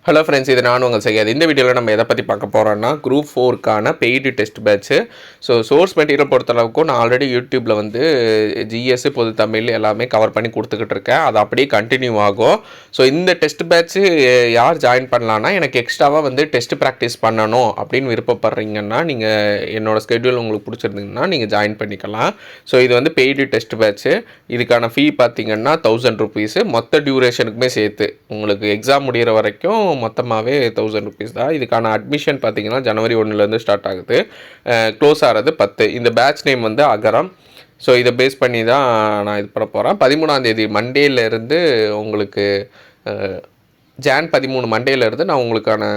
Hello friends, இது நான் உங்கள் செய்யாது. இந்த வீடியோவில் நம்ம எதை பற்றி பார்க்க போகிறோன்னா குரூப் 4க்கான paid test batch. Source material பொறுத்தளவுக்கும் நான் ஆல்ரெடி யூடியூப்பில் வந்து ஜிஎஸ் பொது தமிழ் எல்லாமே கவர் பண்ணி கொடுத்துக்கிட்டு இருக்கேன். அது அப்படியே கண்டினியூ ஆகும். இந்த டெஸ்ட் பேட்ச்சு யார் ஜாயின் பண்ணலான்னா, எனக்கு எக்ஸ்ட்ராவாக வந்து டெஸ்ட் ப்ராக்டிஸ் பண்ணணும் அப்படின்னு விருப்பப்படுறீங்கன்னா, நீங்கள் என்னோடய ஸ்கெட்யூல் உங்களுக்கு பிடிச்சிருந்தீங்கன்னா நீங்கள் ஜாயின் பண்ணிக்கலாம். இது வந்து பெய்டு டெஸ்ட் பேட்ச்சு. இதுக்கான ஃபீ பார்த்திங்கன்னா 1000 ருபீஸு. மொத்த டியூரேஷனுக்குமே சேர்த்து உங்களுக்கு எக்ஸாம் முடிகிற வரைக்கும் மொத்தமாகவே 1000 ருபீஸ் தான். இதுக்கான அட்மிஷன் பார்த்திங்கன்னா ஜனவரி 1லேருந்து ஸ்டார்ட் ஆகுது. க்ளோஸ் ஆகிறது 10. இந்த பேட்ச் நேம் வந்து அகரம். இதை பேஸ் பண்ணி தான் நான் இது பண்ண போகிறேன். 13ஆந்தேதி மண்டேலேருந்து உங்களுக்கு ஜான் 13 மண்டேலேருந்து நான் உங்களுக்கான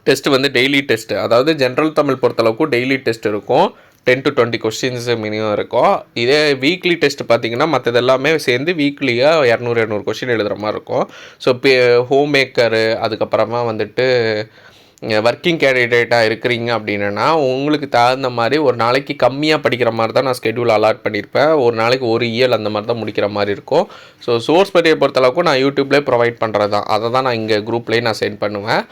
டெஸ்ட்டு வந்து டெய்லி டெஸ்ட்டு, அதாவது ஜென்ரல் தமிழ் பொறுத்தளவுக்கு டெய்லி டெஸ்ட் இருக்கும். 10 to 20 கொஸ்டின்ஸ் மினிமம் இருக்கும். இதே வீக்லி டெஸ்ட் பார்த்திங்கன்னா மற்றது எல்லாமே சேர்ந்து வீக்லியாக 200 கொஸ்டின் எழுதுகிற மாதிரி இருக்கும். ஹோம் மேக்கரு, அதுக்கப்புறமா வந்துட்டு ஒர்க்கிங் கேண்டிடேட்டாக இருக்கிறீங்க அப்படின்னா உங்களுக்கு தகுந்த மாதிரி ஒரு நாளைக்கு கம்மியாக படிக்கிற மாதிரி தான் நான் ஸ்கெட்யூல் அலாட் பண்ணியிருப்பேன். ஒரு நாளைக்கு ஒரு இயல் அந்த மாதிரி தான் முடிக்கிற மாதிரி இருக்கும். சோர்ஸ் மெட்டீரியல் பொறுத்தளவுக்கு நான் யூடியூப்லேயே ப்ரொவைட் பண்ணுறது தான். அதை தான் நான் இங்கே குரூப்லேயே நான் சென்ட் பண்ணுவேன்.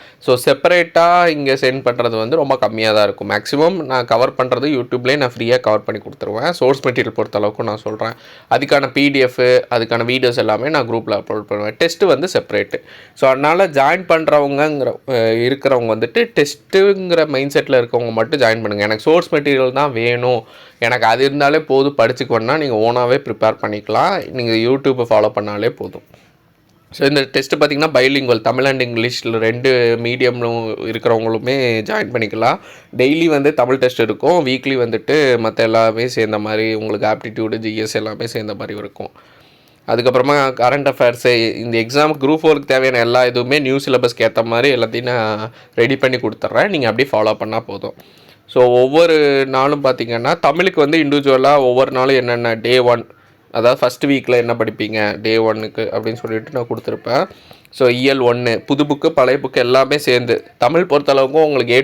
செப்பரேட்டாக இங்கே சென்ட் பண்ணுறது வந்து ரொம்ப கம்மியாக தான் இருக்கும். மேக்ஸிமம் நான் கவர் பண்ணுறது யூடியூப்லேயே நான் ஃப்ரீயாக கவர் பண்ணி கொடுத்துருவேன். சோர்ஸ் மெட்டீரியல் பொறுத்தளவுக்கு நான் சொல்கிறேன். அதுக்கான பிடிஎஃப், அதுக்கான வீடியோஸ் எல்லாமே நான் குரூப்பில் அப்லோட் பண்ணுவேன். டெஸ்ட்டு வந்து செப்பரேட்டு. அதனால் ஜாயின் பண்ணுறவங்கிற இருக்கிறவங்க வந்துட்டு டெஸ்ட்டுங்கிற மைண்ட் செட்டில் இருக்கவங்க மட்டும் ஜாயின் பண்ணுங்கள். எனக்கு சோர்ஸ் மெட்டீரியல் தான் வேணும், எனக்கு அது இருந்தாலே போதும் படிச்சுக்கணுன்னா நீங்கள் ஓனாகவே ப்ரிப்பேர் பண்ணிக்கலாம். நீங்கள் யூடியூப்பை ஃபாலோ பண்ணாலே போதும். இந்த டெஸ்ட்டு பார்த்திங்கன்னா பைலிங்குவல், தமிழ் அண்ட் இங்கிலீஷில் 2 மீடியம்லும் இருக்கிறவங்களுமே ஜாயின் பண்ணிக்கலாம். டெய்லி வந்து தமிழ் டெஸ்ட் இருக்கும். வீக்லி வந்துட்டு மற்ற எல்லாமே சேர்ந்த மாதிரி உங்களுக்கு ஆப்டிடியூடு, ஜிஎஸ் எல்லாமே சேர்ந்த மாதிரி இருக்கும். அதுக்கப்புறமா கரண்ட் அஃபேர்ஸு, இந்த எக்ஸாம் குரூப் 4க்கு தேவையான எல்லா இதுவுமே நியூ சிலபஸ்க்கு ஏற்ற மாதிரி எல்லாத்தையும் நான் ரெடி பண்ணி கொடுத்துட்றேன். நீங்கள் அப்படியே ஃபாலோ பண்ணால் போதும். ஒவ்வொரு நாளும் பார்த்திங்கன்னா தமிழுக்கு வந்து இண்டிவிஜுவலாக ஒவ்வொரு நாளும் என்னென்ன டே 1, அதாவது ஃபஸ்ட் வீக்கில் என்ன படிப்பீங்க டே 1க்கு அப்படின்னு சொல்லிட்டு நான் கொடுத்துருப்பேன். இயல் 1 புது புக்கு பழைய புக்கு எல்லாமே சேர்ந்து தமிழ் பொறுத்தளவுக்கும் உங்களுக்கு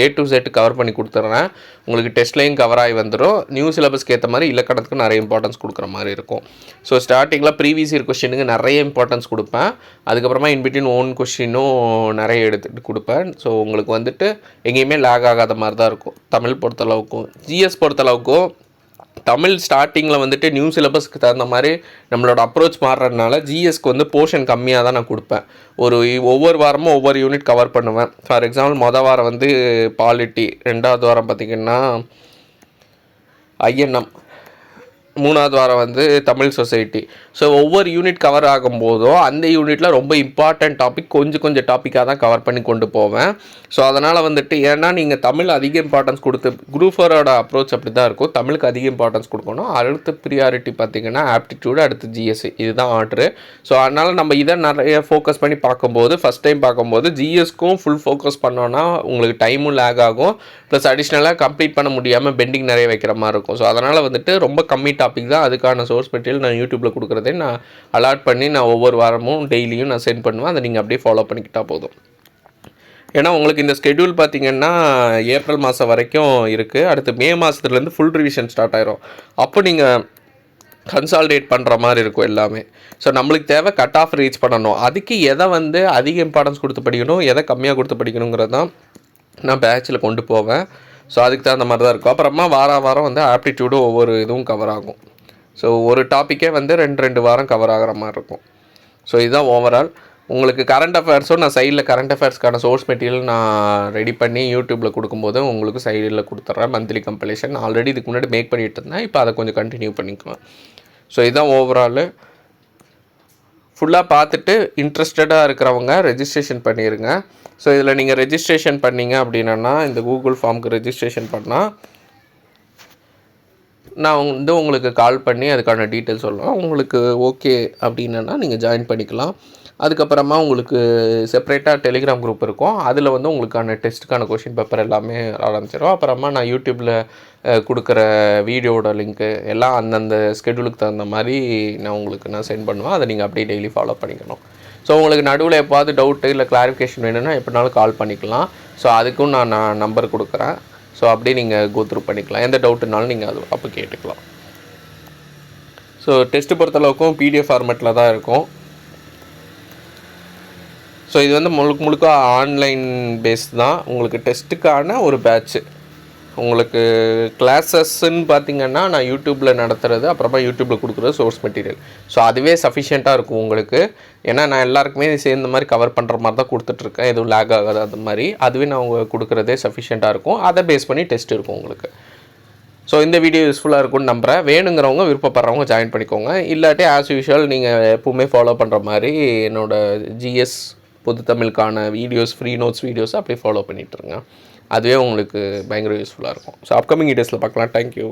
ஏ டு செட் கவர் பண்ணி கொடுத்துட்றேன். உங்களுக்கு டெஸ்ட்லேயும் கவர் ஆகி வந்துடும். நியூ சிலபஸ்க்கு ஏற்ற மாதிரி இலக்கணத்துக்கு நிறைய இம்பார்ட்டன்ஸ் கொடுக்குற மாதிரி இருக்கும். ஸ்டார்டிங்கில் ப்ரீவியஸ் இயர் கொஸ்டினுக்கு நிறைய இம்பார்ட்டன்ஸ் கொடுப்பேன். அதுக்கப்புறமா இன்பிட்வீன் ஓன் கொஸ்டினும் நிறைய எடுத்துகிட்டு கொடுப்பேன். உங்களுக்கு வந்துட்டு எங்கேயுமே லேக் ஆகாத மாதிரி தான் இருக்கும். தமிழ் பொறுத்தளவுக்கும் ஜிஎஸ் பொறுத்தளவுக்கும் தமிழ் ஸ்டார்டிங்கில் வந்துட்டு நியூ சிலபஸ்க்கு தகுந்த மாதிரி நம்மளோட அப்ரோச் மாறுறதுனால ஜிஎஸ்க்கு வந்து போர்ஷன் கம்மியாக தான் நான் கொடுப்பேன். ஒவ்வொரு வாரமும் ஒவ்வொரு யூனிட் கவர் பண்ணுவேன். ஃபார் எக்ஸாம்பிள் மொதல் வாரம் வந்து பாலிட்டி, 2வது வாரம் பார்த்திங்கன்னா ஐஎன்எம், 3வது வாரம் வந்து தமிழ் சொசைட்டி. ஒவ்வொரு யூனிட் கவர் ஆகும்போதோ அந்த யூனிட்டில் ரொம்ப இம்பார்ட்டன்ட் டாபிக் கொஞ்சம் டாப்பிக்காக தான் கவர் பண்ணி கொண்டு போவேன். அதனால் வந்துட்டு ஏன்னா நீங்கள் தமிழ் அதிக இம்பார்ட்டன்ஸ் கொடுத்து குரூப் 4ஓட அப்ரோச் அப்படி தான் இருக்கும். தமிழுக்கு அதிக இம்பார்ட்டன்ஸ் கொடுக்கணும். அடுத்த ப்ரியாரிட்டி பார்த்திங்கன்னா ஆப்டிடியூடு, அடுத்து ஜிஎஸ்சி, இதுதான் ஆர்டரு. அதனால் நம்ம இதை நிறைய ஃபோக்கஸ் பண்ணி பார்க்கும்போது ஃபஸ்ட் டைம் பார்க்கும்போது ஜிஎஸ்க்கும் ஃபுல் ஃபோக்கஸ் பண்ணோன்னா உங்களுக்கு டைமும் லேக் ஆகும். ப்ளஸ் அடிஷ்னலாக கம்ப்ளீட் பண்ண முடியாமல் பெண்டிங் நிறைய வைக்கிற மாதிரி இருக்கும். அதனால் வந்துட்டு ரொம்ப கம்மி டாபிக் தான். அதுக்கான சோர்ஸ் மெட்டீரியல் நான் யூடியூப்பில் கொடுக்குறதே நான் அலாட் பண்ணி நான் ஒவ்வொரு வாரமும் டெய்லியும் நான் சென்ட் பண்ணுவேன். அதை நீங்கள் அப்படியே ஃபாலோ பண்ணிக்கிட்டால் போதும். ஏன்னா உங்களுக்கு இந்த ஸ்கெட்யூல் பார்த்திங்கன்னா ஏப்ரல் மாதம் வரைக்கும் இருக்குது. அடுத்து மே மாதத்துலேருந்து ஃபுல் ரிவிஷன் ஸ்டார்ட் ஆயிரும். அப்போ நீங்கள் கன்சால்டேட் பண்ணுற மாதிரி இருக்கும் எல்லாமே. நம்மளுக்கு தேவை கட் ஆஃப் ரீச் பண்ணணும். அதுக்கு எதை வந்து அதிக இம்பார்ட்டன்ஸ் கொடுத்து படிக்கணும், எதை கம்மியாக கொடுத்து படிக்கணுங்கிறது தான் நான் பேட்சில் கொண்டு போவேன். அதுக்கு தகுந்த மாதிரி தான் இருக்கும். அப்புறமா வாரம் வந்து ஆப்டிடியூடும் ஒவ்வொரு இதுவும் கவர் ஆகும். ஒரு டாப்பிக்கே வந்து 2 வாரம் கவர் ஆகிற மாதிரி இருக்கும். இதுதான் ஓவரால். உங்களுக்கு கரண்ட் அஃபேர்ஸும் நான் சைடில் கரண்ட் அஃபேர்ஸ்க்கான சோர்ஸ் மெட்டீரியல் நான் ரெடி பண்ணி யூடியூப்பில் கொடுக்கும்போது உங்களுக்கு சைடில் கொடுத்துட்றேன். மந்த்லி கம்பெலேஷன் ஆல்ரெடி இதுக்கு முன்னாடி மேக் பண்ணிகிட்டு இருந்தேன். இப்போ அதை கொஞ்சம் கண்டினியூ பண்ணிக்குவேன். இதுதான் ஓவரால். ஃபுல்லாக பார்த்துட்டு இன்ட்ரெஸ்டடாக இருக்கிறவங்க ரெஜிஸ்ட்ரேஷன் பண்ணிடுங்க. இதில் நீங்கள் ரெஜிஸ்ட்ரேஷன் பண்ணிங்க அப்படின்னா இந்த கூகுள் ஃபார்முக்கு ரெஜிஸ்ட்ரேஷன் பண்ணால் நான் வந்து உங்களுக்கு கால் பண்ணி அதுக்கான டீட்டெயில்ஸ் சொல்லுவேன். உங்களுக்கு ஓகே அப்படின்னா நீங்கள் ஜாயின் பண்ணிக்கலாம். அதுக்கப்புறமா உங்களுக்கு செப்பரேட்டாக டெலிகிராம் குரூப் இருக்கும். அதில் வந்து உங்களுக்கான டெஸ்ட்டுக்கான கொஷின் பேப்பர் எல்லாமே ஆரம்பிச்சிடும். அப்புறமா நான் யூடியூப்பில் கொடுக்குற வீடியோட லிங்க்கு எல்லாம் அந்தந்த ஸ்கெட்யூலுக்கு தகுந்த மாதிரி நான் சென்ட் பண்ணுவேன். அதை நீங்கள் அப்படியே டெய்லி ஃபாலோ பண்ணிக்கணும். உங்களுக்கு நடுவில் எப்போது டவுட்டு இல்லை கிளாரிஃபிகேஷன் வேணும்னா எப்படினாலும் கால் பண்ணிக்கலாம். அதுக்கும் நான் நம்பர் கொடுக்குறேன். அப்படியே நீங்கள் கோத்ரூ பண்ணிக்கலாம். எந்த டவுட்டுனாலும் நீங்கள் அது அப்போ கேட்டுக்கலாம். டெஸ்ட்டு பொறுத்தளவுக்கும் பிடிஎஃப் ஃபார்மேட்டில் தான் இருக்கும். ஸோ இது வந்து முழுக்க ஆன்லைன் பேஸ் தான். உங்களுக்கு டெஸ்ட்டுக்கான ஒரு பேட்ச்சு. உங்களுக்கு கிளாஸஸ்ன்னு பார்த்திங்கன்னா நான் யூடியூப்பில் நடத்துகிறது, அப்புறமா யூடியூப்பில் கொடுக்குறது சோர்ஸ் மெட்டீரியல். ஸோ அதுவே சஃபிஷியண்ட்டாக இருக்கும் உங்களுக்கு. ஏன்னா நான் எல்லாருக்குமே சேர்ந்த மாதிரி கவர் பண்ணுற மாதிரி தான் கொடுத்துட்ருக்கேன், எதுவும் லேக் ஆகாது அது மாதிரி. அதுவே நான் உங்களுக்கு கொடுக்குறதே சஃபிஷியண்ட்டாக இருக்கும். அதை பேஸ் பண்ணி டெஸ்ட் இருக்கும் உங்களுக்கு. ஸோ இந்த வீடியோ யூஸ்ஃபுல்லாக இருக்கும்னு நம்புகிறேன். வேணுங்கிறவங்க விருப்பப்படுறவங்க ஜாயின் பண்ணிக்கோங்க. இல்லாட்டி ஆஸ் யூஷுவல் நீங்கள் எப்பவுமே ஃபாலோ பண்ணுற மாதிரி என்னோடய ஜிஎஸ் பொது தமிழுக்கான வீடியோஸ், ஃப்ரீ நோட்ஸ் வீடியோஸ் அப்படியே ஃபாலோ பண்ணிகிட்ருங்க. அதுவே உங்களுக்கு பயங்கர யூஸ்ஃபுல்லாக இருக்கும். ஸோ அப்கமிங் வீடியோஸில் பார்க்கலாம். தேங்க்யூ.